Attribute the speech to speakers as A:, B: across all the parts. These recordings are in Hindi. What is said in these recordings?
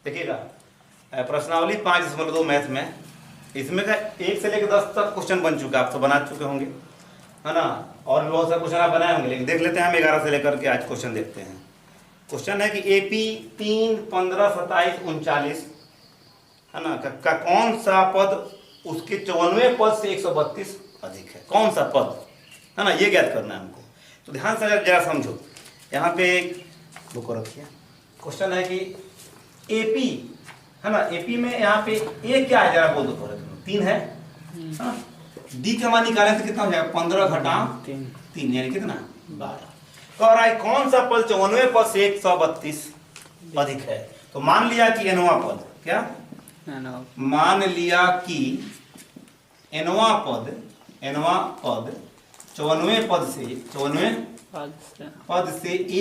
A: देखिएगा प्रश्नावली 5.2 मैथ में, इसमें का 1 से लेकर 10 तक क्वेश्चन बन चुका, आप तो बना चुके होंगे, है ना। और भी बहुत सारे क्वेश्चन आप बनाए होंगे, लेकिन देख लेते हैं हम 11 से लेकर के आज क्वेश्चन देखते हैं। क्वेश्चन है कि AP 3, 15, 27, 39, है ना, का कौन सा पद उसके 54वें पद से 132 अधिक है, कौन सा पद, है ना, ये ज्ञात करना है हमको। तो ध्यान से जरा समझो, यहाँ पे एक बुक रखिए। क्वेश्चन है कि AP, है ना, AP में यहाँ पे A क्या है, जरा बोल दो थोड़ा, 3 है, हाँ? D का मान निकालने से कितना हो जाएगा, 15 घटा 3 यानी कितना, 12। कह रहा है कौन सा पद 54वें पद से 132 अधिक है। तो मान लिया कि एनवा पद, क्या मान लिया कि एनवा पद 54वें पद से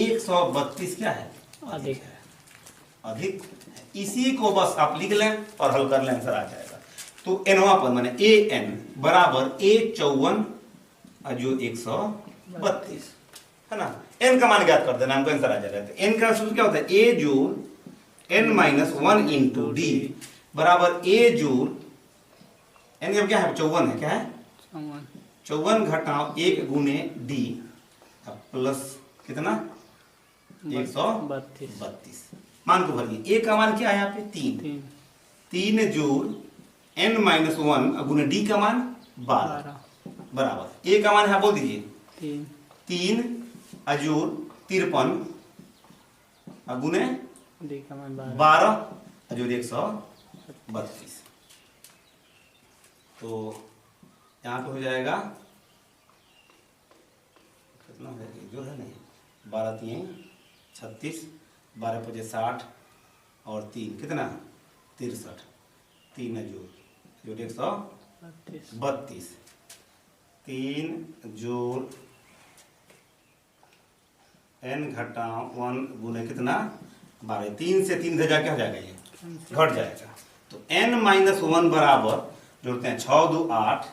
A: 132 क्या है, अधिक है, अधिक। इसी को बस आप लिख लें और हल कर लें, आंसर आ जाएगा। तो एनवा पद माने AN बराबर A54 जो 132, है ना। n का मान ज्ञात कर देना, हमको आंसर आ जाएगा। तो n का सूत्र क्या होता है, A जोड़ n माइनस 1 इंटू D बराबर A जोड़ n का क्या है, 54 है, क्या है 54 घटाओ 1 गुने D प्लस कितना 132। मान को भरिए। A का मान क्या है यहाँ पे 3 जोड़ n माइनस 1 गुने D का मान 12 बराबर A का मान है, बोल दीजिए 3 अजूर 53 गुने 12 अजूर 132। तो यहाँ पे हो जाएगा कितना हो जाएगा, जो है नहीं, 12 3 36, 12 5 60 और 3 कितना 63, 3 अजूर 132, 3 जोड़ n घटा 1 गुने कितना 12, 3 से 3 से जाके हो जाएगा, ये घट जाएगा। तो n माइनस 1 बराबर जोड़ते हैं 6 2 8,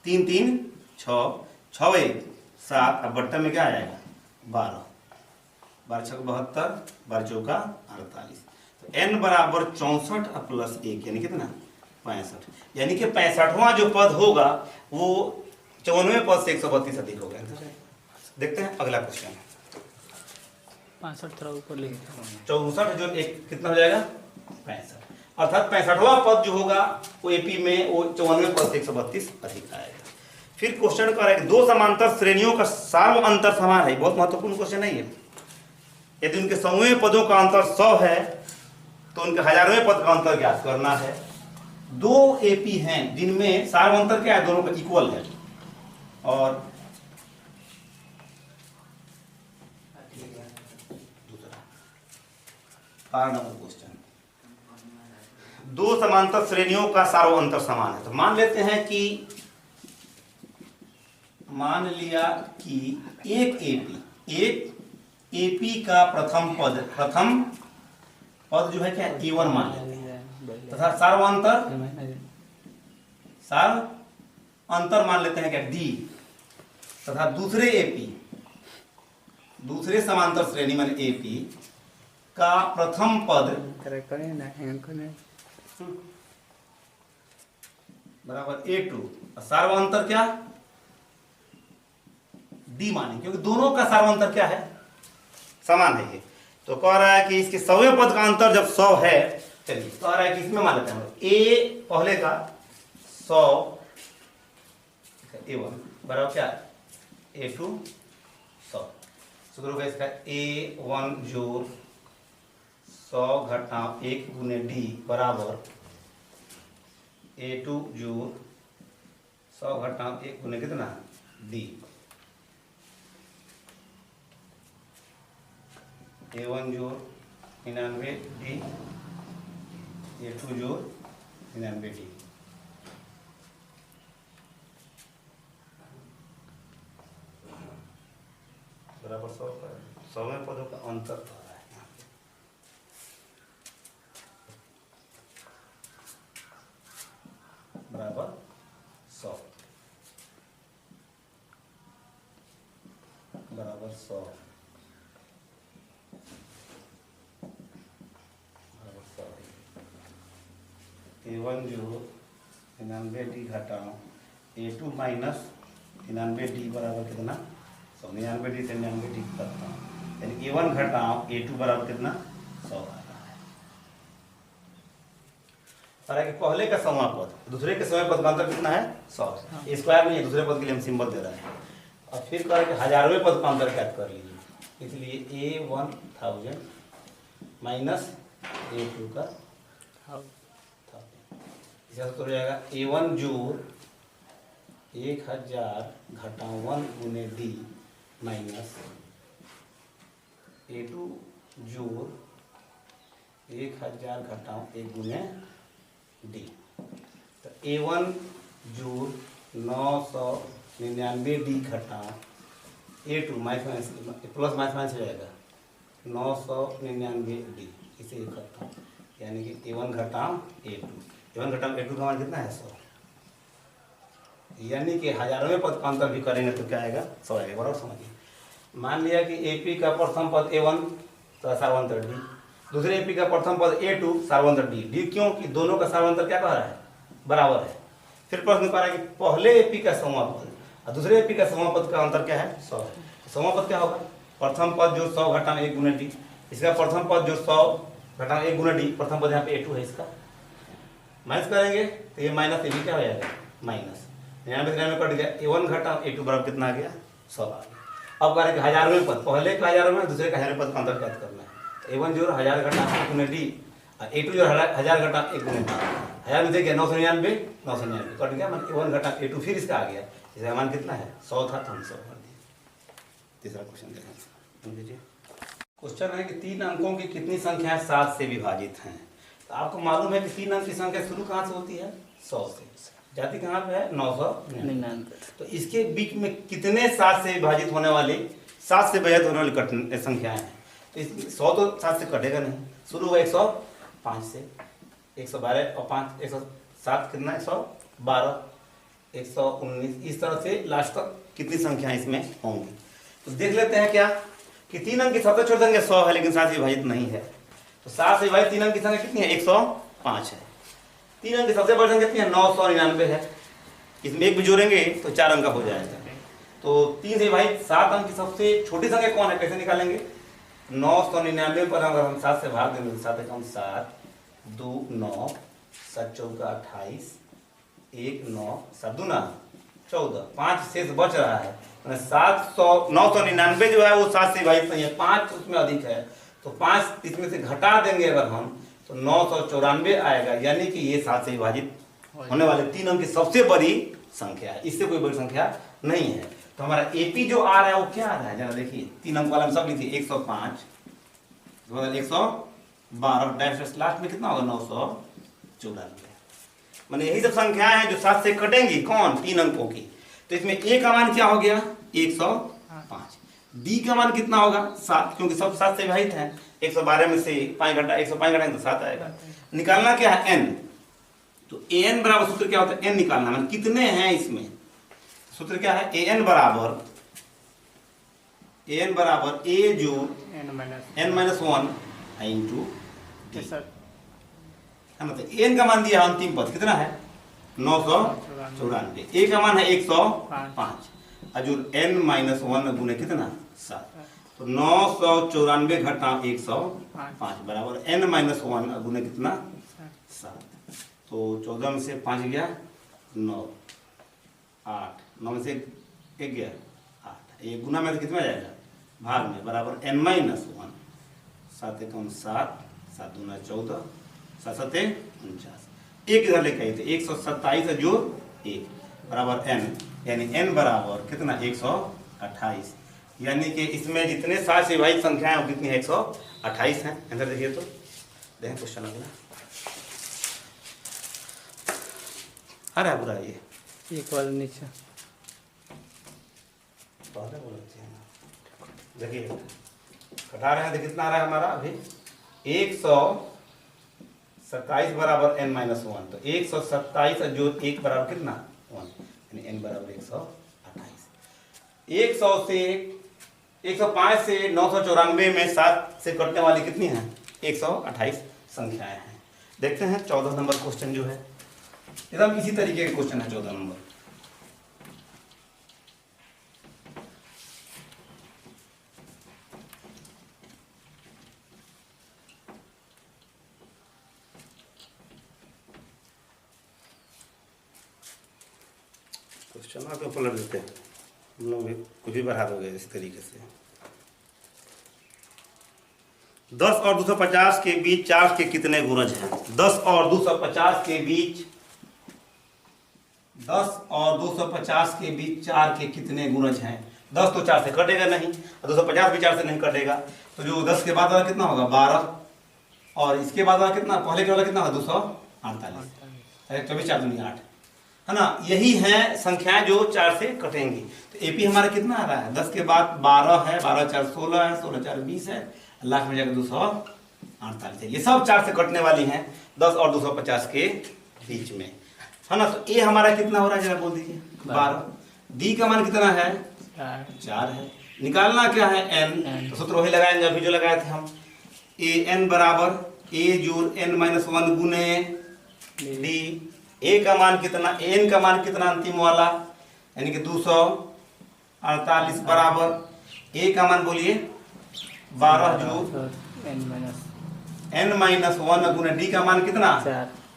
A: 3 3 6, 6 1 7, अब बट्टा में क्या आ जाएगा 12, 12 6 72, 12 चौका 48। तो n बराबर 64 प्लस 1 यानी कितना 65, यानी कि 65वां जो पद होगा वो 54वें पद से 132 अधिक होगा। देखते हैं अगला क्वेश्चन,
B: 65 थोड़ा ऊपर ले
A: 64 जो एक कितना हो जाएगा 65, अर्थात 65वां पद जो होगा वो AP में वो 54वें पद से 132 अधिक आएगा। फिर क्वेश्चन कर रहा है कि दो समांतर श्रेणियों का सार्व अंतर समान है, बहुत महत्वपूर्ण क्वेश्चन है ये। यदि उनके समूह पदों का अंतर 100 है तो उनके हजारवें पद का अंतर ज्ञात करना है। दो AP हैं जिनमें सार्व अंतर क्या है, दोनों का इक्वल है। और नंबर क्वेश्चन, दो समांतर श्रेणियों का सार्व अंतर समान है। तो मान लेते हैं कि मान लिया कि एक AP का प्रथम पद जो है क्या A1 मान लेते हैं, तथा सार्व अंतर मान लेते हैं क्या D, तथा दूसरे समांतर श्रेणी मान AP का प्रथम पद बराबर A2, सार्वंतर क्या D माने, क्योंकि दोनों का सार्वंतर क्या है समान है ये। तो कह रहा है कि इसके 100वें पद का अंतर जब 100 है, चलिए कह रहा है कि इसमें मान लेते हैं A पहले का 100 A1 बराबर क्या A2 100, शुरू होगा इसका A1 जोड़ 100 घटा 1 गुने D बराबर A2 जोड़ 100 घटा 1 गुने कितना D, A1 जोड़ 99 D, A2 जोड़ 99 D। बराबर 100वें पदों का अंतर बराबर 100 बराबर 100 बराबर 100। A1 जोड़ 99D घटाओ A2 माइनस 99D बराबर कितना 100। 99D से 99D करता हूँ, यानी A1 घटाओ A2 बराबर कितना 100 आ रहा है। और कि पहले का समा पद दूसरे के समय पद का अंतर कितना है 100। स्क्वायर नहीं है, दूसरे पद के लिए हम सिंबल दे रहे हैं। और फिर कह कि हजारवें पद का अंतर ज्ञात कर लीजिए, इसलिए A1000 माइनस A2 का 1000, इसका तो हो जाएगा A1 जोड़ 1000 घटाओ 1 गुने D माइनस A2 जोड़ 1000 घटाओ 1 गुने D। तो A1 जोड़ 999D घटाओ A2 माइनस प्लस माइनस हो जाएगा 999D, इसे करता हूँ, यानी कि A1 घटाओ A2, A1 घटाओ A2 का मान कितना है 100, यानी कि हजारवें पद का अंतर भी करेंगे तो क्या आएगा 100 आएगा। बराबर समझिए। मान लिया कि AP का प्रथम पद A1 तो सार्वंतर D, दूसरे AP का प्रथम पद A2 सार्वंतर D। क्यों कि दोनों का सार्वंतर क्या कह रहा है बराबर है। फिर प्रश्न कह रहा है कि पहले AP का समूह पद और दूसरे AP का समूह पद का अंतर क्या है 100 है। समूह पद क्या होगा प्रथम पद जो 100 घटाओ 1 गुना D, इसका प्रथम पद जो 100 घटाओ 1 गुना D, प्रथम पद यहाँ पे A2 है, इसका माइनस करेंगे तो ये माइनस ये भी क्या हो जाएगा माइनस, यहाँ पे कट गया A1 घटाओ A2 बराबर कितना आ गया 100 आ गया। अब कह रहे कि हजारवें पद, पहले का हजारवें दूसरे का हजारवें पद का अंतर ज्ञात करना है। A1 जो 1000 घटा 1 गुना D और A2 जो 1000 घटा 1 गुना D, 1000 में देखिए 999 कट गया, मान A1 घटा A2 फिर इसका आ गया, इसका मान कितना है 100 था तो हम 100 कर दिए। तीसरा क्वेश्चन देखें। क्वेश्चन है कि 3 अंकों की कितनी संख्याएं 7 से विभाजित हैं। तो आपको मालूम है कि 3 अंक की संख्या शुरू कहाँ से होती है 100 से, जाती कहाँ पे है 999। तो इसके बीच में कितने 7 से विभाजित होने वाले 7 से विभाजित होने वाली संख्याएं हैं। तो 100 तो 7 से कटेगा नहीं, शुरू हुआ 105 से, 112 और 5 107 कितना 112 119, इस तरह से लास्ट तक कितनी संख्याएं इसमें होंगी। तो देख लेते हैं क्या कि 3 अंक की सबसे छोटी संख्या 100 है लेकिन 7 से विभाजित नहीं है। तो 7 से विभाजित 3 अंक की संख्या कितनी है 105 है। 3 अंक की सबसे बड़ी संख्या कितनी है 999 है, इसमें एक भी जोड़ेंगे तो 4 अंक का हो जाएगा। तो 3 से विभाजित 7 अंक की सबसे छोटी संख्या कौन है, कैसे निकालेंगे 999 पर अगर हम 7 से भाग देंगे तो 7 एकम 7 2 9 7 चौका 28 1 9 7 दूना 14, 5 शेष बच रहा है। 999 जो है वो 7 से विभाजित नहीं है, 5 उसमें अधिक है, तो 5 इसमें से घटा देंगे अगर हम तो 994 आएगा, यानी कि ये 7 से विभाजित होने वाले 3 अंक की सबसे बड़ी संख्या है, इससे कोई बड़ी संख्या नहीं है। तो हमारा AP जो आ रहा है वो क्या आ रहा है जरा देखिए, 3 अंक वाला हम सब लिखिए 105 112 डैश लास्ट में कितना होगा 994। मैंने यही सब संख्याएं हैं जो 7 से कटेंगी कौन 3 अंकों की। तो इसमें A का मान क्या हो गया 105, D का मान कितना होगा 7, क्योंकि सब 7 से विभाजित है। 112 में से 5 घटा 105 घटाएंगे तो 7 आएगा। निकालना क्या है n, तो an बराबर सूत्र क्या होता है n निकालना, मतलब कितने हैं इसमें। सूत्र क्या है an बराबर a जो n माइनस 1 इंटू d है ना। तो n का मान दिया अंतिम पद कितना है 994, a का मान है 105 और जो n माइनस 1 गुने कितना 7, तो 994 घटा 105 बराबर n माइनस 1 गुने कितना 7। तो 14 में से 5 गया 9 8, 9 में से 1 गया 8, ये गुना में तो कितना जाएगा भाग में बराबर n माइनस 1, 7 एकम 7 7 दूना 14 7 7 49, एक इधर लेके आई थे 127 जो 1 बराबर n, यानी n बराबर कितना 128, यानी कि इसमें जितने 7 से विभाजित संख्याएं हैं वो कितनी है 128 हैं। आंसर देखिए, तो देखें क्वेश्चन अगला आ रहा है पूरा ये
B: एक वाला नीचे
A: देखिए घटा रहे हैं तो कितना आ रहा है हमारा अभी 127 बराबर n माइनस 1, तो 127 जो 1 बराबर कितना 1, यानी n बराबर 128। 100 से 105 से 994 में 7 से कटने वाली कितनी हैं 128 संख्याएं हैं। देखते हैं 14 नंबर क्वेश्चन जो है एकदम इसी तरीके के क्वेश्चन है 14 नंबर। क्वेश्चन पे पलट देते हैं हम लोग भी, कुछ भी बढ़ा दोगे इस तरीके से। 10 और 250 के बीच 4 के कितने गुणज हैं? 10 और 250 के बीच 10 और 250 के बीच 4 के कितने गुणज हैं? 10 तो 4 से कटेगा नहीं, 250 भी 4 से नहीं कटेगा, तो जो 10 के बाद वाला कितना होगा 12, और इसके बाद वाला कितना, पहले के वाला कितना होगा 248, 24 4 दूनी 8, है ना। यही है संख्याएं जो 4 से कटेंगी। तो एपी हमारा कितना आ रहा है? 10 के बाद 12 है, 12 4 16 है, 16 4 20 है, लाख में जाकर 248 है। ये सब 4 से कटने वाली हैं 10 और 250 के बीच में, है ना। तो ए हमारा कितना हो रहा है जरा बोल दीजिए? 12। डी का मान कितना है? 4 है। निकालना क्या है? एन। तो सूत्र वही लगाएंगे अभी जो लगाए थे हम। ए एन बराबर ए जोड़ एन माइनस 1 गुने डी। ए का मान कितना, एन का मान कितना अंतिम वाला, यानी कि 248 बराबर ए का मान बोलिए 12 जोड़ एन माइनस 1 गुने डी का मान कितना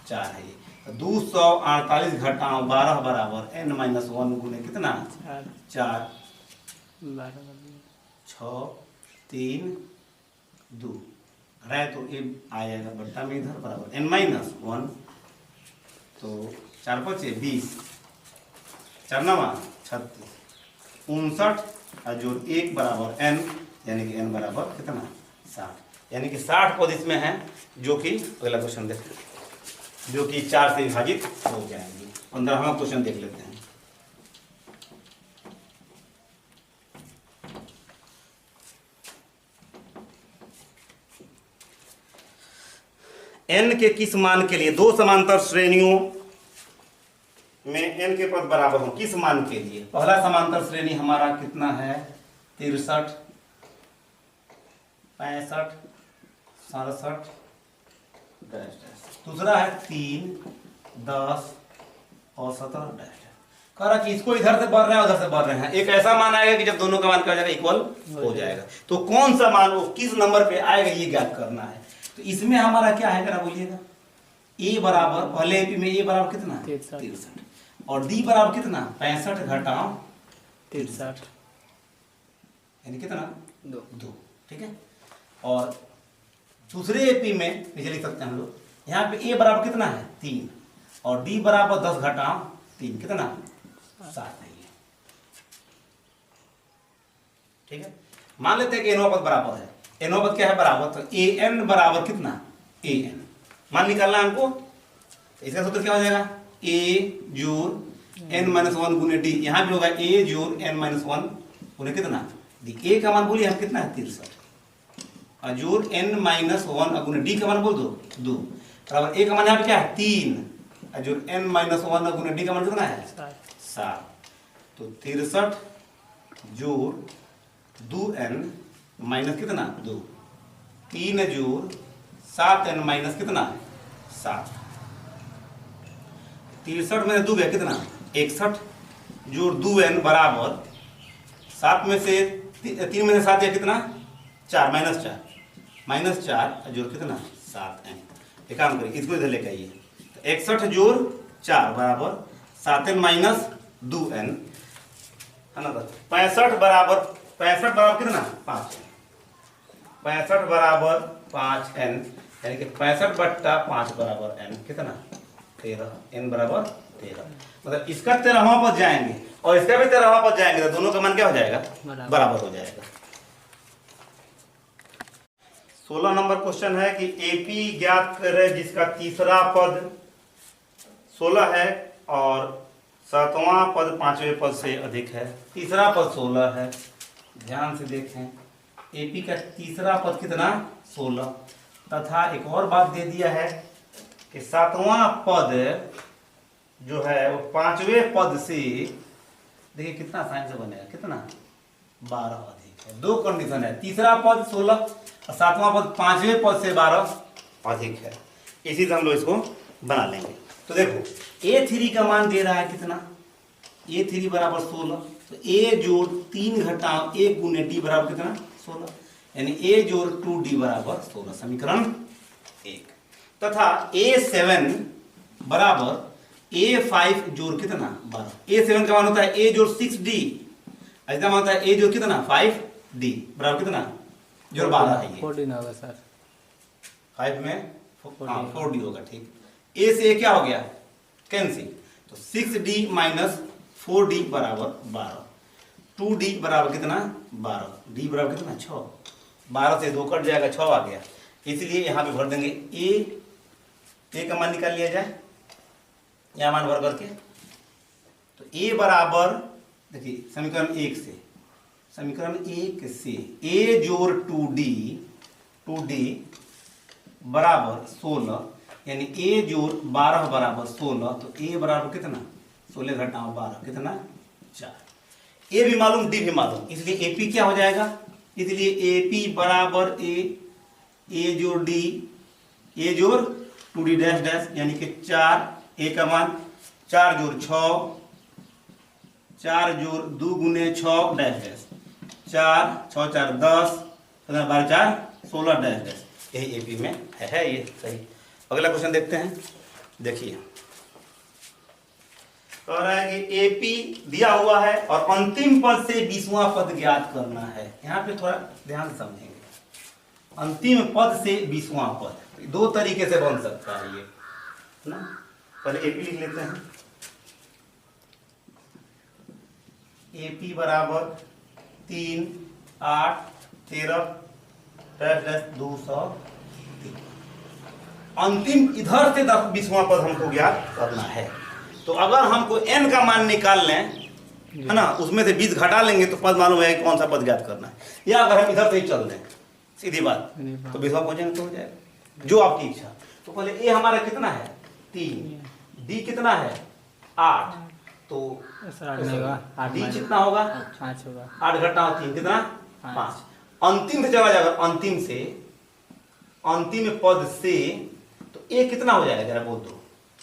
A: 4 है। ये 248 घटाओ 12 बराबर एन माइनस 1 गुने कितना 4, 6 3 2 है, तो ये आ जाएगा बट्टा में इधर बराबर एन माइनस 1, तो 4 5 20, 4 9 36, 59 और जोड़ 1 बराबर एन, यानी कि एन बराबर कितना 60, यानी कि 60 पद इसमें है, जो कि अगला क्वेश्चन देखते हैं, जो कि 4 से विभाजित हो जाएंगे। 15वां क्वेश्चन देख लेते हैं। n के किस मान के लिए दो समांतर श्रेणियों में n के पद बराबर हो, किस मान के लिए? पहला समांतर श्रेणी हमारा कितना है 63, 65, 67, दूसरा है 3, 10 और 17। कह रहा कि इसको इधर से बढ़ रहे हैं उधर से बढ़ रहे हैं, एक ऐसा मान आएगा कि जब दोनों का मान क्या हो जाएगा इक्वल हो जाएगा। तो कौन सा मान वो किस नंबर पे आएगा ये ज्ञात करना है। तो इसमें हमारा क्या है जरा बोलिएगा? ए बराबर पहले एपी में ए बराबर कितना 63 और डी बराबर कितना 65 घटाओ 63, यानी कितना 2, ठीक है। और दूसरे एपी में नीचे लिख सकते हैं हम लोग, यहाँ पे ए बराबर कितना है 3 और डी बराबर 10 घटाओ 3 कितना 7 नहीं है, ठीक है। मान लेते हैं कि एनओ पद बराबर है, एनओ पद क्या है बराबर, तो ए एन बराबर कितना ए एन मान निकालना है हमको। इसका सूत्र क्या हो जाएगा ए जोड़ एन माइनस 1 गुने डी, यहाँ भी होगा ए जोड़ एन माइनस 1 गुने कितना डी। ए का मान बोलिए हम कितना है 63 और जोड़ एन माइनस 1 गुने डी का मान बोल दो 2 बराबर ए का मान यहाँ पे क्या है 3 और जोड़ एन माइनस 1 गुने डी का मान कितना है 7। तो 63 जोड़ 2n माइनस कितना 2, 3 जोड़ 7n माइनस कितना 7, 63 में 2 गया कितना 61 जोड़ 2n बराबर 7 में से 3 में से 7 गया कितना 4 माइनस 4 जोड़ कितना 7n। एक काम करिए इसको इधर लेके आइए, तो 61 जोड़ 4 बराबर 7n माइनस 2n, है ना। 65 बराबर कितना 5, 65 बराबर 5n, यानी कि 65 बट्टा 5 बराबर n कितना 13, n बराबर 13। मतलब इसका 13वां पद जाएंगे और इसका भी 13वां पद जाएंगे, तो दोनों का मान क्या हो जाएगा बराबर हो जाएगा। 16 नंबर क्वेश्चन है कि एपी ज्ञात करें जिसका तीसरा पद 16 है और 7वां पद 5वें पद से अधिक है। तीसरा पद 16 है, ध्यान से देखें एपी का तीसरा पद कितना 16, तथा एक और बात दे दिया है कि 7वां पद जो है वो 5वें पद से देखिए कितना आसानी से बनेगा कितना 12 अधिक है। दो कंडीशन है, तीसरा पद 16 और 7वां पद 5वें पद से 12 अधिक है। इसी से हम लोग इसको बना लेंगे। तो देखो A3 का मान दे रहा है कितना, A3 बराबर 16, तो A जोड़ 3 घटाव 1 गुने D बराबर कितना 16, यानी A जोड़ 2D बराबर 16, समीकरण 1। तथा A7 बराबर A5 जोड़ कितना 12, A7 का मान होता है A जोड़ 6D, ऐसा मान होता है A जोड़ कितना 5D बराबर कितना जोड़ 12 है, ये
B: 14 होगा सर,
A: 5 में 4D होगा, ठीक। A से A क्या हो गया कैंसिल, तो 6D माइनस 4D बराबर 12, 2D बराबर कितना 12, D बराबर कितना 6, 12 से 2 कट जाएगा 6 आ गया, इसलिए यहाँ पे भर देंगे A का मान निकाल लिया जाए, यहाँ मान भर करके, तो A बराबर देखिए समीकरण 1 से, समीकरण 1 से A जोड़ 2D बराबर 16, यानी A जोड़ 12 बराबर 16, तो A बराबर कितना 16 घटाओ 12 कितना 4, A भी मालूम D भी मालूम, इसलिए AP क्या हो जाएगा, इसलिए AP बराबर A जोड़ D, A जोड़ 2D डैश डैश, यानी कि 4, A का मान 4 जोड़ 6, 4 जोड़ 2 गुने 6 डैश डैश, 4 6 4 10, 12 4 16 डैश डैश, यही AP में है ये सही। अगला क्वेश्चन देखते हैं, देखिए कह रहा है कि AP दिया हुआ है और अंतिम पद से 20वां पद ज्ञात करना है। यहाँ पे थोड़ा ध्यान से समझेंगे, अंतिम पद से 20वां पद दो तरीके से बन सकता है ये ना। पहले AP लिख लेते हैं, AP बराबर 3 8 13 203, अंतिम इधर से 20वां पद हमको ज्ञात करना है। तो अगर हमको n का मान निकाल लें है ना, उसमें से 20 घटा लेंगे तो पद मालूम है कौन सा पद ज्ञात करना है, या अगर हम इधर से ही चल दें सीधी बात तो 20वां पहुंचेंगे तो हो जाएगा, जो आपकी इच्छा। तो पहले A हमारा कितना है 3, D कितना है 8, तो D कितना होगा
B: 5 होगा,
A: 8 घटा 3 कितना 5, अंतिम से चला जाएगा, अंतिम पद से तो A कितना हो जाएगा जरा बोल दो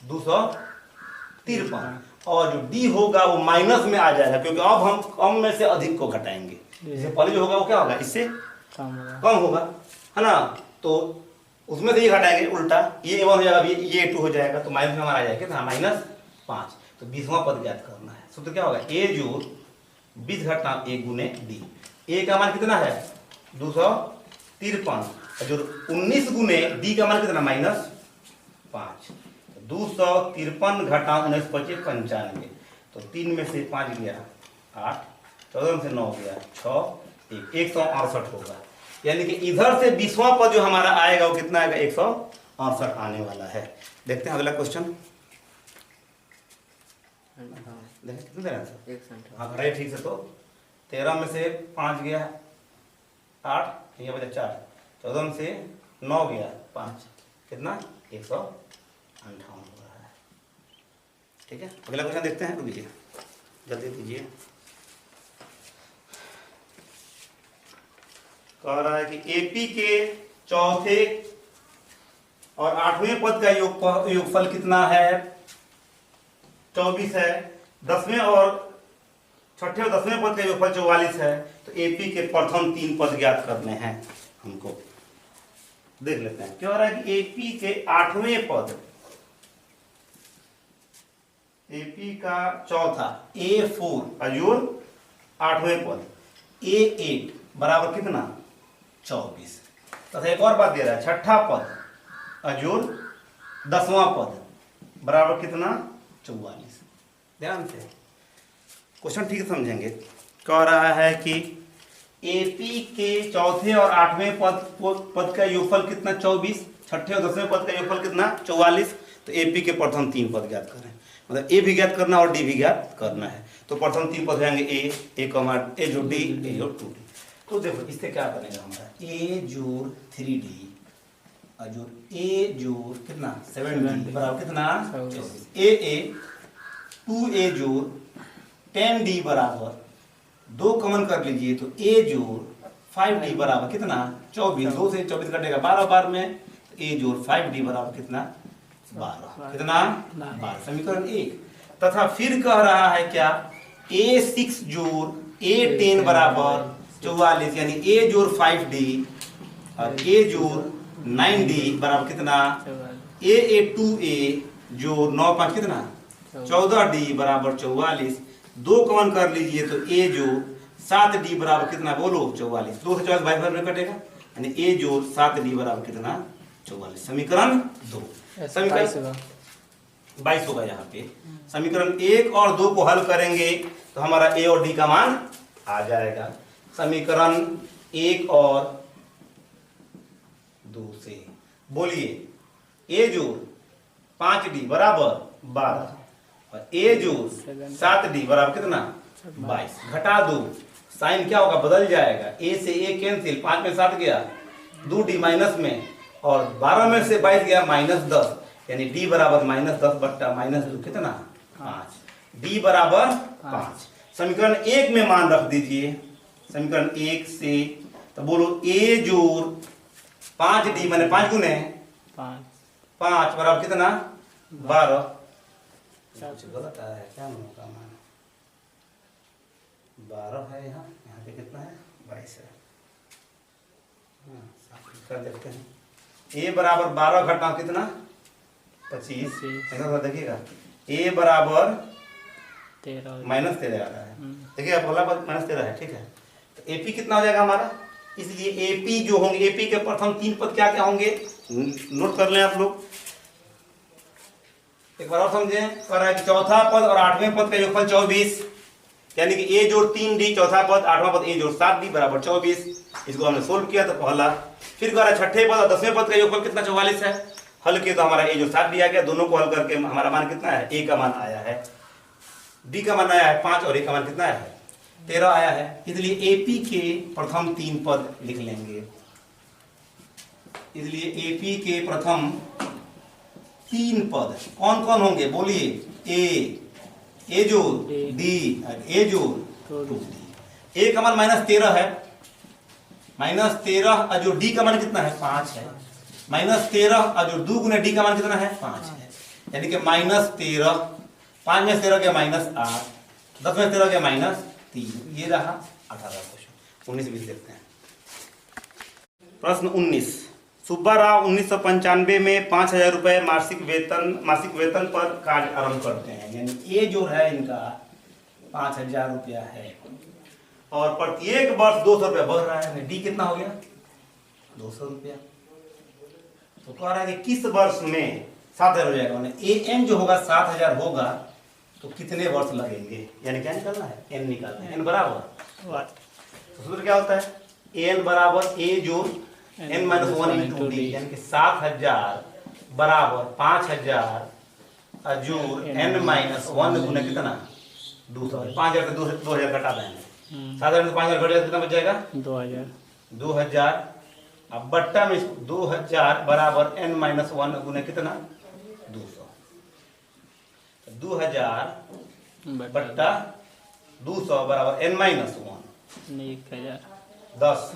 A: 253, और जो D होगा वो माइनस में आ जाएगा, क्योंकि अब हम कम में से अधिक को घटाएंगे, इससे पहले जो होगा वो क्या होगा इससे कम होगा है ना, तो उसमें से ये घटाएंगे उल्टा, ये 1 हो जाएगा, ये 2 हो जाएगा, तो माइनस में हमारा आ जाएगा कितना -5, तो 20वां पद ज्ञात करना है। सूत्र क्या होगा A जोड़ 20 घटा 1 गुने D, A का मान कितना है 253, जो 19 गुने D का मान कितना -5, 253 घटा 19 पचे 95, तो 3 में से 5 गया 8, 14 में से 9 गया 6, 168 होगा, यानी कि इधर से 20वां पद जो हमारा आएगा वो कितना आएगा 168 आने वाला है। देखते हैं अगला क्वेश्चन, कितना दे रहा है हाँ घटाइए ठीक से, तो 13 में से 5 गया 8, ये बचा 4, 14 में से 9 गया 5, कितना 158 हो रहा है। ठीक है, अगला क्वेश्चन देखते हैं, रुकिए जल्दी कीजिए। कह रहा है कि AP के चौथे और 8वें पद का योगफल कितना है 24 है, 10वें और 6ठे और 10वें पद का योगफल 44 है, तो AP के प्रथम 3 पद ज्ञात करने हैं हमको। देख लेते हैं क्या हो रहा है कि AP के 8वें पद, AP का चौथा A4 अजूर 8वें पद A8 बराबर कितना 24, तथा एक और बात दे रहा है, छठा पद अजूर 10वां पद बराबर कितना 44। ध्यान से क्वेश्चन ठीक समझेंगे। कह रहा है कि AP के चौथे और 8वें पद का योगफल कितना 24, छठे और 10वें पद का योगफल कितना 44, तो AP के प्रथम 3 पद ज्ञात करें, मतलब A भी ज्ञात करना और D भी ज्ञात करना है। तो प्रथम 3 पद होंगे A जो D A जो 2D। तो देखो इससे क्या बनेगा हमारा A जोड़ 3D अजोड़ A जोड़ कितना 7D बराबर कितना 24, 2A जोड़ 10D बराबर 2 कॉमन कर लीजिए, तो A जोड़ 5D बराबर कितना 24, 2 से 24 कटेगा 12 बार में, a जोड़ 5d बराबर कितना 12, कितना 12, समीकरण 1। तथा फिर कह रहा है क्या, a6 जोड़ a10 बराबर 44, यानी a जोड़ 5d और a जोड़ 9d बराबर कितना a2a जोड़ 9 5 कितना 14d बराबर 44। दो कॉमन कर लीजिए तो a जोड़ 7d बराबर कितना बोलो 44, 2 से 44 बाई में कटेगा, यानी a जोड़ 7d बराबर कितना 44, समीकरण 2। समीकरण 22 होगा यहाँ पे। समीकरण 1 और 2 को हल करेंगे तो हमारा a और d का मान आ जाएगा। समीकरण 1 और 2 से बोलिए a जोड़ 5d बराबर 12 और a जोड़ 7d बराबर कितना 22, घटा दो, साइन क्या होगा बदल जाएगा, a से a कैंसिल, 5 में 7 गया, 2d माइनस में, और 12 में से 22 गया -10, यानी d बराबर -10 बट्टा -2 कितना 5, d बराबर 5। समीकरण 1 में मान रख दीजिए, समीकरण 1 से तो बोलो a जोड़ 5d माने 5 गुने 5 बराबर कितना 12, कुछ गलत आया है क्या, का मान 12 है, यहाँ पे कितना है 22 है, कर देखते हैं। a बराबर 12 घटा कितना 25, ऐसा देखिएगा a बराबर -13 आ रहा है, देखिए पहला पद -13 है, ठीक है। तो AP कितना हो जाएगा हमारा, इसलिए AP जो होंगे, AP के प्रथम 3 पद क्या क्या होंगे नोट कर लें आप लोग, एक बार और समझें। कह रहा है कि चौथा पद और 8वें पद का योगफल 24, यानी कि a जोड़ 3d चौथा पद, 8वां पद a जोड़ 7d बराबर 24। इसको हमने सोल्व किया तो पहला। फिर कह रहा है छठे पद और 10वें पद का योगफल कितना 44 है, हल किया तो हमारा a जोड़ 7d आ गया। दोनों को हल करके हमारा मान कितना है, a का मान आया है, d का मान आया है 5 और a का मान कितना है 13 आया है। इसलिए AP के प्रथम 3 पद लिख लेंगे, इसलिए AP के प्रथम 3 पद कौन कौन होंगे बोलिए, a जोड़ d और a जोड़ 2d। a का मान -13 है, -13 और जो d का मान कितना है 5 है, -13 और जो 2 गुने d का मान कितना है 5 है, यानी कि -13, 5 में 13 गया -8, 10 में 13 गया -3, ये रहा 18 क्वेश्चन। 19 20 देखते हैं। प्रश्न 19, सुब्बा राव 1995 में 5000 रुपए मासिक वेतन पर कार्य आरंभ करते हैं, यानी ये जो है इनका 5000 रुपया है और प्रत्येक वर्ष 200 रुपया बढ़ रहा है, डी कितना हो गया 200 रुपया। तो कह रहा है कि किस वर्ष में 7000 हो जाएगा, एन जो होगा 7000 होगा तो कितने वर्ष लगेंगे, यानी क्या निकालना है एन निकालना है, एन बराबर तो सूत्र क्या होता है, एन बराबर ए जोड़ n - 1 इंटू डी, यानी कि 7000 बराबर 5000 जोड़ n - 1 गुना कितना 200, 5000 से 2000 घटा देंगे, 7000 से 5000 घट जाए कितना बच जाएगा 2000, अब बट्टा में 2000 बराबर n - 1 गुना कितना 200, 2000 बट्टा 200 बराबर n - 1 10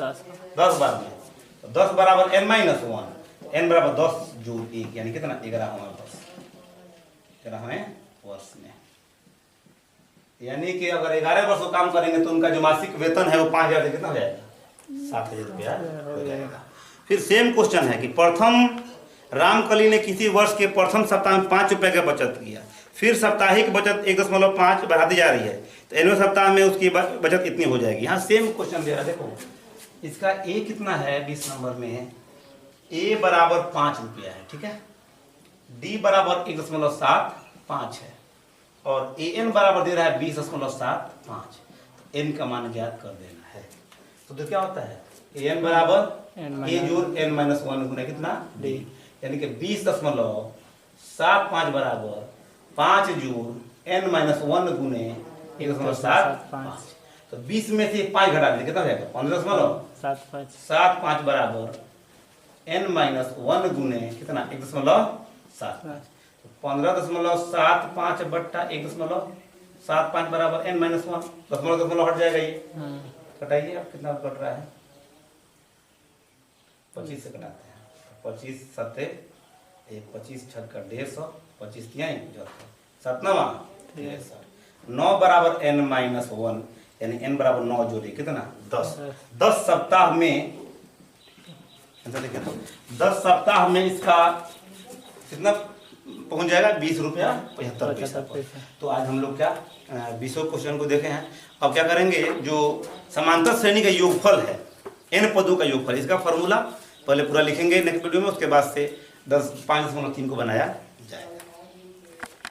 A: बार में 10 बराबर n - 1, n बराबर 10 जोड़ 1, यानी कितना 11वां वर्ष, 11वें वर्ष में, यानी कि अगर 11 वर्ष काम करेंगे तो उनका जो मासिक वेतन है वो 5000 से कितना हो जाएगा 7000 रुपया हो जाएगा। फिर सेम क्वेश्चन है कि प्रथम रामकली ने किसी वर्ष के प्रथम सप्ताह में 5 रुपए का बचत किया, फिर साप्ताहिक बचत 1.5 बढ़ाती जा रही है, तो एनवें सप्ताह में उसकी बचत इतनी हो जाएगी। यहाँ सेम क्वेश्चन दे रहा है, देखो इसका a कितना है 20 नंबर में, a बराबर 5 रुपया है, ठीक है, d बराबर 1.75 है और an बराबर दे रहा है 20.75, तो n का मान ज्ञात कर देना है। तो क्या होता है an बराबर a जोड़ n - 1 गुना कितना d, यानी कि 20.75 बराबर 5 जोड़ n - 1 गुने 1.75, तो 20 में से 5 घटा देंगे कितना हो जाएगा 15.75 बराबर n - 1 गुने कितना 1.75, तो 15.75 बट्टा 1.75 बराबर n - 1, दशमलव हट जाएगा, ये कटाइए आप कितना कट रहा है 25 से कटाते हैं 25 सत्ते 25 छक्का 150, 25 तिहाई 7 नवा 9 बराबर n-1, यानी n बराबर 9 जोड़े कितना 10। 10 सप्ताह में, देखिए 10 सप्ताह में इसका कितना पहुंच जाएगा 20 रुपया 75 पैसा पर। तो आज हम लोग क्या 20 क्वेश्चन को देखे हैं। अब क्या करेंगे, जो समांतर श्रेणी का योगफल है n पदों का योगफल, इसका फॉर्मूला पहले पूरा लिखेंगे नेक्स्ट वीडियो में, उसके बाद से 5.3 को बनाया